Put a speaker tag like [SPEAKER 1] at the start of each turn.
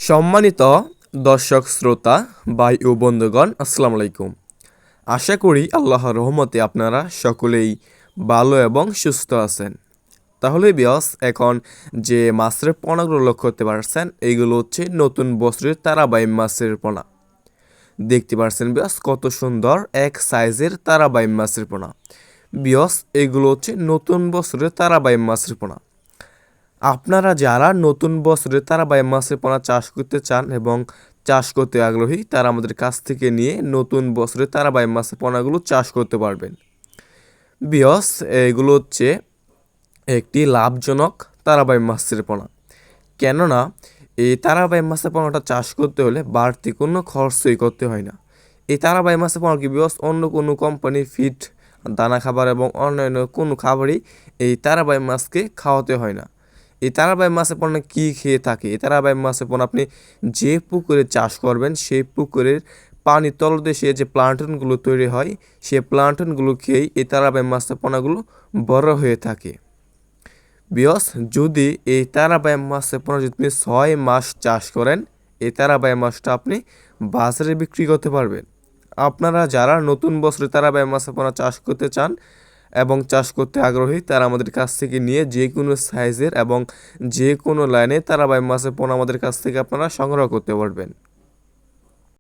[SPEAKER 1] সম্মানিত দর্শক শ্রোতা ভাই ও বন্ধুগণ, আসসালামু আলাইকুম। আশা করি আল্লাহর রহমতে আপনারা সকলেই ভালো এবং সুস্থ আছেন। তাহলে বিয়স, এখন যে মাছের পোনাগুলো লক্ষ্য করতে পারছেন, এইগুলো হচ্ছে নতুন বছরের তারাবাই মাছের পোনা। দেখতে পারছেন বিয়স, কত সুন্দর এক সাইজের তারাবাই মাছের পোনা। বিয়স, এগুলো হচ্ছে নতুন বছরের তারাবাই মাছের পোনা। আপনারা যারা নতুন বছরে তারাবাই মাছের পোনা চাষ করতে চান এবং চাষ করতে আগ্রহী, তারা আমাদের কাছ থেকে নিয়ে নতুন বছরে তারাবাই মাছের পোনাগুলো চাষ করতে পারবেন। বিয়স, এগুলো হচ্ছে একটি লাভজনক তারাবাই মাছের পোনা। কেননা এই তারাবাই মাছের পোনাটা চাষ করতে হলে বাড়তি কোনো খরচই করতে হয় না। এই তারাবাই মাছের পোনাকে বিয়স অন্য কোনো কোম্পানির ফিড, দানা খাবার এবং অন্যান্য কোনো খাবারই এই তারাবাই মাছকে খাওয়াতে হয় না। এই তারাবাই মাছের পোনা কী খেয়ে থাকে? এই তারাবাই মাছের পোনা আপনি যে পুকুরে চাষ করবেন সেই পুকুরের পানির তলদেশে যে প্লান্টনগুলো তৈরি হয়, সেই প্লান্টনগুলো খেয়েই এই তারাবাই মাছের পোনাগুলো বড় হয়ে থাকে। বিয়স, যদি এই তারাবাই মাছের পোনা যদি আপনি 6 মাস চাষ করেন, এই তারাবাই মাছটা আপনি বাজারে বিক্রি করতে পারবেন। আপনারা যারা নতুন বছরে তারাবাই মাছের পোনা চাষ করতে চান এবং চাষ করতে আগ্রহী, তারা আমাদের কাছ থেকে নিয়ে যে কোনো সাইজের এবং যে কোনো লাইনে তারাবাই মাছের পোনা আমাদের কাছ থেকে আপনারা সংগ্রহ করতে পারবেন।